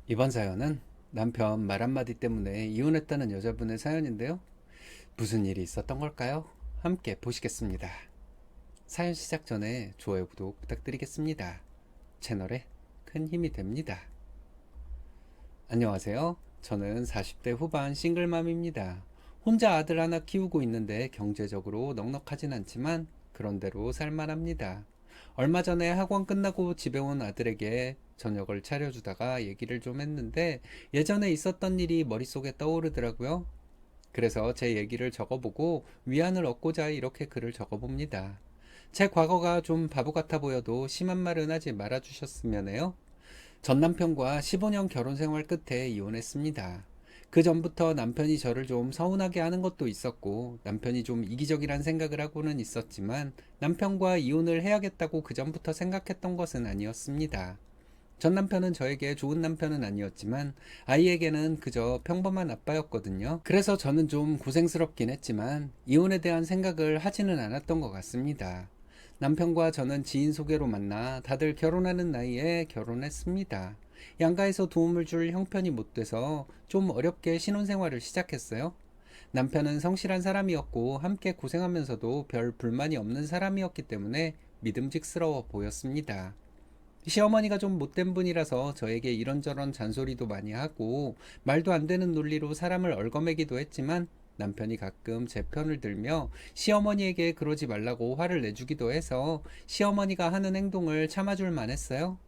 이번 사연은 남편 말 한마디 때문에 이혼했다는 여자분의 사연인데요. 무슨 일이 있었던 걸까요? 함께 보시겠습니다. 사연 시작 전에 좋아요, 구독 부탁드리겠습니다. 채널에 큰 힘이 됩니다. 안녕하세요. 저는 40대 후반 싱글맘입니다. 혼자 아들 하나 키우고 있는데 경제적으로 넉넉하진 않지만 그런대로 살만합니다. 얼마 전에 학원 끝나고 집에 온 아들에게 저녁을 차려주다가 얘기를 좀 했는데 예전에 있었던 일이 머릿속에 떠오르더라고요. 그래서 제 얘기를 적어보고 위안을 얻고자 이렇게 글을 적어봅니다. 제 과거가 좀 바보 같아 보여도 심한 말은 하지 말아주셨으면 해요. 전 남편과 15년 결혼 생활 끝에 이혼했습니다. 그 전부터 남편이 저를 좀 서운하게 하는 것도 있었고, 남편이 좀 이기적이란 생각을 하고는 있었지만, 남편과 이혼을 해야겠다고 그 전부터 생각했던 것은 아니었습니다. 전 남편은 저에게 좋은 남편은 아니었지만, 아이에게는 그저 평범한 아빠였거든요. 그래서 저는 좀 고생스럽긴 했지만, 이혼에 대한 생각을 하지는 않았던 것 같습니다. 남편과 저는 지인 소개로 만나 다들 결혼하는 나이에 결혼했습니다. 양가에서 도움을 줄 형편이 못 돼서 좀 어렵게 신혼생활을 시작했어요. 남편은 성실한 사람이었고 함께 고생하면서도 별 불만이 없는 사람이었기 때문에 믿음직스러워 보였습니다. 시어머니가 좀 못된 분이라서 저에게 이런저런 잔소리도 많이 하고 말도 안 되는 논리로 사람을 얽어매기도 했지만 남편이 가끔 제 편을 들며 시어머니에게 그러지 말라고 화를 내주기도 해서 시어머니가 하는 행동을 참아줄 만했어요.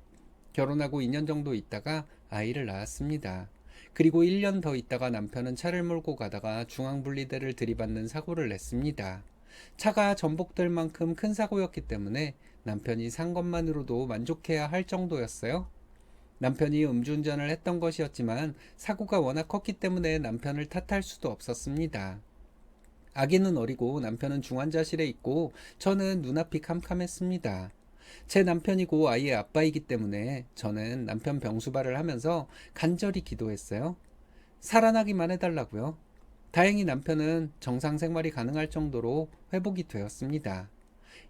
결혼하고 2년 정도 있다가 아이를 낳았습니다. 그리고 1년 더 있다가 남편은 차를 몰고 가다가 중앙분리대를 들이받는 사고를 냈습니다. 차가 전복될 만큼 큰 사고였기 때문에 남편이 산 것만으로도 만족해야 할 정도였어요. 남편이 음주운전을 했던 것이었지만 사고가 워낙 컸기 때문에 남편을 탓할 수도 없었습니다. 아기는 어리고 남편은 중환자실에 있고 저는 눈앞이 캄캄했습니다. 제 남편이고 아이의 아빠이기 때문에 저는 남편 병수발을 하면서 간절히 기도했어요. 살아나기만 해달라고요. 다행히 남편은 정상 생활이 가능할 정도로 회복이 되었습니다.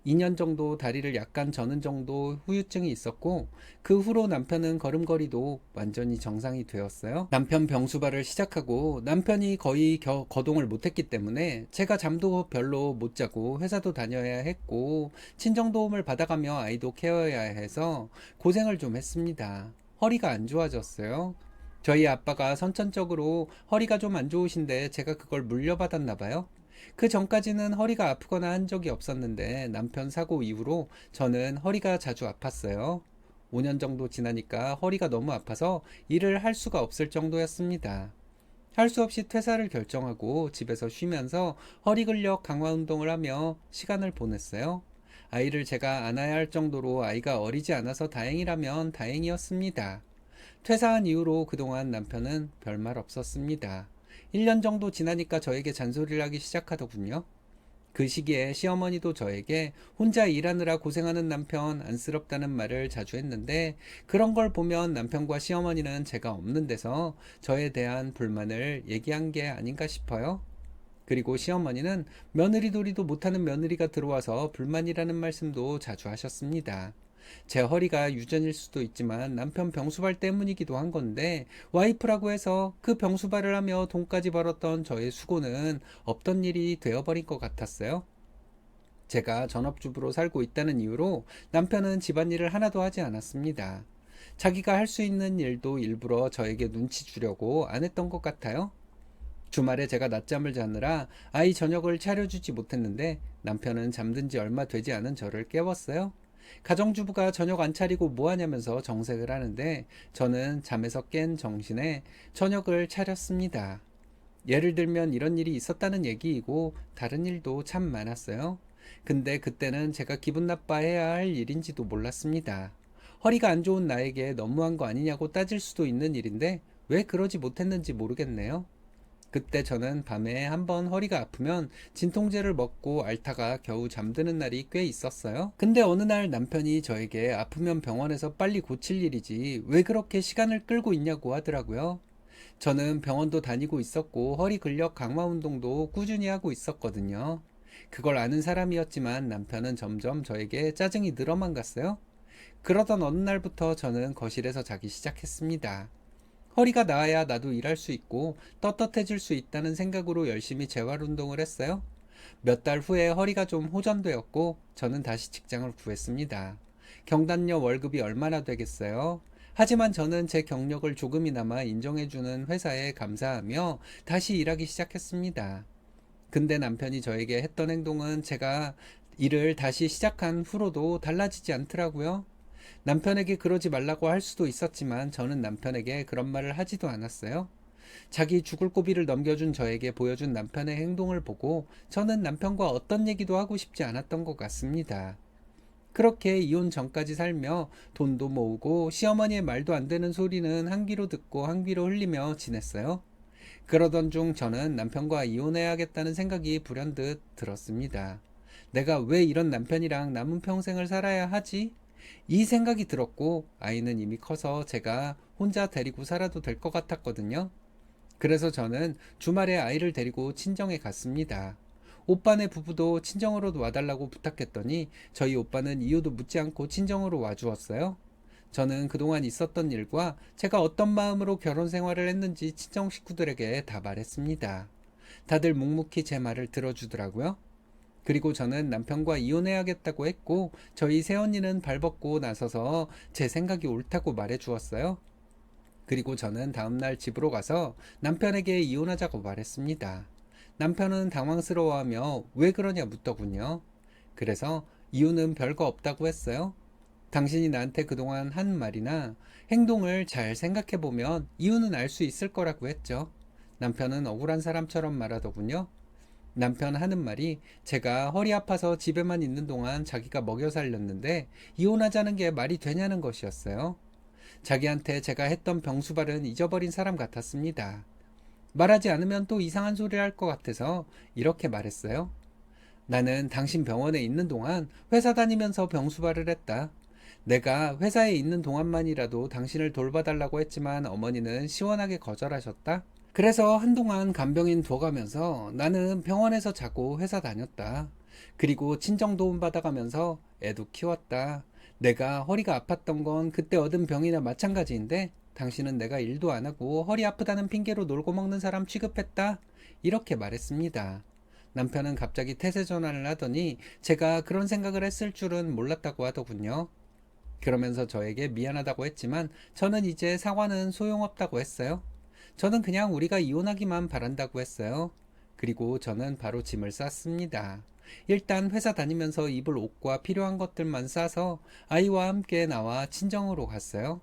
2년 정도 다리를 약간 저는 정도 후유증이 있었고 그 후로 남편은 걸음걸이도 완전히 정상이 되었어요. 남편 병수발을 시작하고 남편이 거의 거동을 못했기 때문에 제가 잠도 별로 못 자고 회사도 다녀야 했고 친정 도움을 받아가며 아이도 케어해야 해서 고생을 좀 했습니다. 허리가 안 좋아졌어요. 저희 아빠가 선천적으로 허리가 좀 안 좋으신데 제가 그걸 물려받았나 봐요. 그 전까지는 허리가 아프거나 한 적이 없었는데 남편 사고 이후로 저는 허리가 자주 아팠어요. 5년 정도 지나니까 허리가 너무 아파서 일을 할 수가 없을 정도였습니다. 할 수 없이 퇴사를 결정하고 집에서 쉬면서 허리 근력 강화 운동을 하며 시간을 보냈어요. 아이를 제가 안아야 할 정도로 아이가 어리지 않아서 다행이라면 다행이었습니다. 퇴사한 이후로 그동안 남편은 별말 없었습니다. 1년 정도 지나니까 저에게 잔소리를 하기 시작하더군요. 그 시기에 시어머니도 저에게 혼자 일하느라 고생하는 남편 안쓰럽다는 말을 자주 했는데 그런 걸 보면 남편과 시어머니는 제가 없는 데서 저에 대한 불만을 얘기한 게 아닌가 싶어요. 그리고 시어머니는 며느리 도리도 못하는 며느리가 들어와서 불만이라는 말씀도 자주 하셨습니다. 제 허리가 유전일 수도 있지만 남편 병수발 때문이기도 한 건데 와이프라고 해서 그 병수발을 하며 돈까지 벌었던 저의 수고는 없던 일이 되어버린 것 같았어요. 제가 전업주부로 살고 있다는 이유로 남편은 집안일을 하나도 하지 않았습니다. 자기가 할 수 있는 일도 일부러 저에게 눈치 주려고 안 했던 것 같아요. 주말에 제가 낮잠을 자느라 아이 저녁을 차려주지 못했는데 남편은 잠든 지 얼마 되지 않은 저를 깨웠어요. 가정주부가 저녁 안 차리고 뭐 하냐면서 정색을 하는데 저는 잠에서 깬 정신에 저녁을 차렸습니다. 예를 들면 이런 일이 있었다는 얘기이고 다른 일도 참 많았어요. 근데 그때는 제가 기분 나빠해야 할 일인지도 몰랐습니다. 허리가 안 좋은 나에게 너무한 거 아니냐고 따질 수도 있는 일인데 왜 그러지 못했는지 모르겠네요. 그때 저는 밤에 한번 허리가 아프면 진통제를 먹고 앓다가 겨우 잠드는 날이 꽤 있었어요. 근데 어느 날 남편이 저에게 아프면 병원에서 빨리 고칠 일이지 왜 그렇게 시간을 끌고 있냐고 하더라고요. 저는 병원도 다니고 있었고 허리 근력 강화 운동도 꾸준히 하고 있었거든요. 그걸 아는 사람이었지만 남편은 점점 저에게 짜증이 늘어만 갔어요. 그러던 어느 날부터 저는 거실에서 자기 시작했습니다. 허리가 나아야 나도 일할 수 있고 떳떳해질 수 있다는 생각으로 열심히 재활 운동을 했어요. 몇 달 후에 허리가 좀 호전되었고 저는 다시 직장을 구했습니다. 경단녀 월급이 얼마나 되겠어요? 하지만 저는 제 경력을 조금이나마 인정해주는 회사에 감사하며 다시 일하기 시작했습니다. 근데 남편이 저에게 했던 행동은 제가 일을 다시 시작한 후로도 달라지지 않더라고요. 남편에게 그러지 말라고 할 수도 있었지만 저는 남편에게 그런 말을 하지도 않았어요. 자기 죽을 고비를 넘겨준 저에게 보여준 남편의 행동을 보고 저는 남편과 어떤 얘기도 하고 싶지 않았던 것 같습니다. 그렇게 이혼 전까지 살며 돈도 모으고 시어머니의 말도 안 되는 소리는 한 귀로 듣고 한 귀로 흘리며 지냈어요. 그러던 중 저는 남편과 이혼해야겠다는 생각이 불현듯 들었습니다. 내가 왜 이런 남편이랑 남은 평생을 살아야 하지? 이 생각이 들었고 아이는 이미 커서 제가 혼자 데리고 살아도 될 것 같았거든요. 그래서 저는 주말에 아이를 데리고 친정에 갔습니다. 오빠네 부부도 친정으로 와달라고 부탁했더니 저희 오빠는 이유도 묻지 않고 친정으로 와주었어요. 저는 그동안 있었던 일과 제가 어떤 마음으로 결혼 생활을 했는지 친정 식구들에게 다 말했습니다. 다들 묵묵히 제 말을 들어주더라고요. 그리고 저는 남편과 이혼해야겠다고 했고 저희 새언니는 발벗고 나서서 제 생각이 옳다고 말해 주었어요. 그리고 저는 다음날 집으로 가서 남편에게 이혼하자고 말했습니다. 남편은 당황스러워하며 왜 그러냐 묻더군요. 그래서 이유는 별거 없다고 했어요. 당신이 나한테 그동안 한 말이나 행동을 잘 생각해보면 이유는 알 수 있을 거라고 했죠. 남편은 억울한 사람처럼 말하더군요. 남편 하는 말이 제가 허리 아파서 집에만 있는 동안 자기가 먹여 살렸는데 이혼하자는 게 말이 되냐는 것이었어요. 자기한테 제가 했던 병수발은 잊어버린 사람 같았습니다. 말하지 않으면 또 이상한 소리를 할 것 같아서 이렇게 말했어요. 나는 당신 병원에 있는 동안 회사 다니면서 병수발을 했다. 내가 회사에 있는 동안만이라도 당신을 돌봐달라고 했지만 어머니는 시원하게 거절하셨다. 그래서 한동안 간병인 둬가면서 나는 병원에서 자고 회사 다녔다. 그리고 친정 도움 받아가면서 애도 키웠다. 내가 허리가 아팠던 건 그때 얻은 병이나 마찬가지인데 당신은 내가 일도 안 하고 허리 아프다는 핑계로 놀고 먹는 사람 취급했다. 이렇게 말했습니다. 남편은 갑자기 태세 전환을 하더니 제가 그런 생각을 했을 줄은 몰랐다고 하더군요. 그러면서 저에게 미안하다고 했지만 저는 이제 사과는 소용없다고 했어요. 저는 그냥 우리가 이혼하기만 바란다고 했어요. 그리고 저는 바로 짐을 쌌습니다. 일단 회사 다니면서 입을 옷과 필요한 것들만 싸서 아이와 함께 나와 친정으로 갔어요.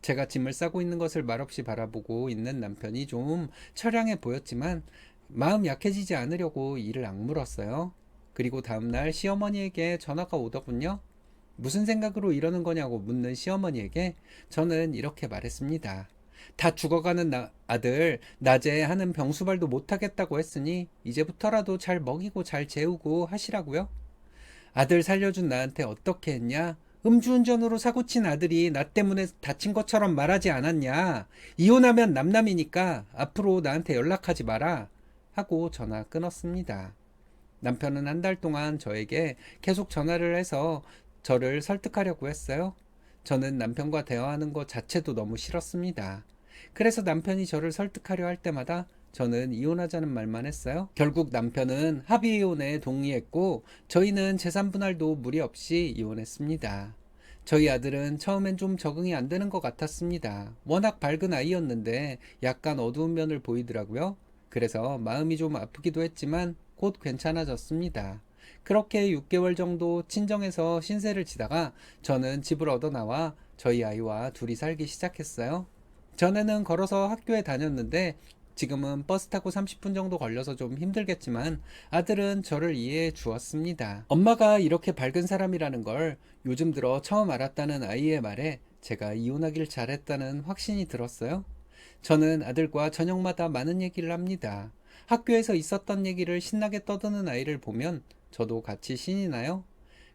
제가 짐을 싸고 있는 것을 말없이 바라보고 있는 남편이 좀 처량해 보였지만 마음 약해지지 않으려고 이를 악물었어요. 그리고 다음날 시어머니에게 전화가 오더군요. 무슨 생각으로 이러는 거냐고 묻는 시어머니에게 저는 이렇게 말했습니다. 다 죽어가는 아들 낮에 하는 병수발도 못하겠다고 했으니 이제부터라도 잘 먹이고 잘 재우고 하시라고요. 아들 살려준 나한테 어떻게 했냐? 음주운전으로 사고친 아들이 나 때문에 다친 것처럼 말하지 않았냐? 이혼하면 남남이니까 앞으로 나한테 연락하지 마라 하고 전화 끊었습니다. 남편은 한 달 동안 저에게 계속 전화를 해서 저를 설득하려고 했어요. 저는 남편과 대화하는 것 자체도 너무 싫었습니다. 그래서 남편이 저를 설득하려 할 때마다 저는 이혼하자는 말만 했어요. 결국 남편은 합의 이혼에 동의했고 저희는 재산 분할도 무리 없이 이혼했습니다. 저희 아들은 처음엔 좀 적응이 안 되는 것 같았습니다. 워낙 밝은 아이였는데 약간 어두운 면을 보이더라고요. 그래서 마음이 좀 아프기도 했지만 곧 괜찮아졌습니다. 그렇게 6개월 정도 친정에서 신세를 지다가 저는 집을 얻어 나와 저희 아이와 둘이 살기 시작했어요. 전에는 걸어서 학교에 다녔는데 지금은 버스 타고 30분 정도 걸려서 좀 힘들겠지만 아들은 저를 이해해 주었습니다. 엄마가 이렇게 밝은 사람이라는 걸 요즘 들어 처음 알았다는 아이의 말에 제가 이혼하길 잘했다는 확신이 들었어요. 저는 아들과 저녁마다 많은 얘기를 합니다. 학교에서 있었던 얘기를 신나게 떠드는 아이를 보면 저도 같이 신이 나요.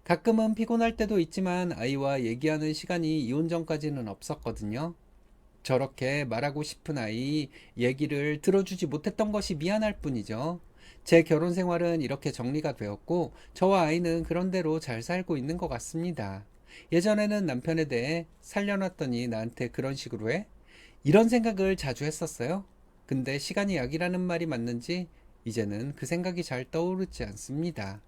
가끔은 피곤할 때도 있지만 아이와 얘기하는 시간이 이혼 전까지는 없었거든요. 저렇게 말하고 싶은 아이 얘기를 들어주지 못했던 것이 미안할 뿐이죠. 제 결혼 생활은 이렇게 정리가 되었고 저와 아이는 그런대로 잘 살고 있는 것 같습니다. 예전에는 남편에 대해 살려놨더니 나한테 그런 식으로 해? 이런 생각을 자주 했었어요. 근데 시간이 약이라는 말이 맞는지 이제는 그 생각이 잘 떠오르지 않습니다.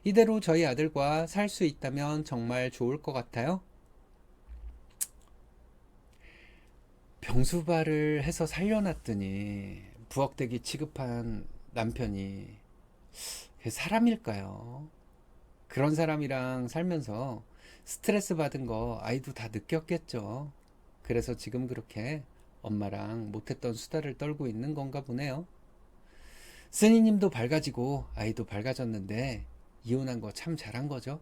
이대로 저희 아들과 살 수 있다면 정말 좋을 것 같아요. 병수발을 해서 살려놨더니 부엌대기 취급한 남편이 사람일까요? 그런 사람이랑 살면서 스트레스 받은 거 아이도 다 느꼈겠죠. 그래서 지금 그렇게 엄마랑 못했던 수다를 떨고 있는 건가 보네요. 쓰니님도 밝아지고 아이도 밝아졌는데 이혼한 거 참 잘한 거죠.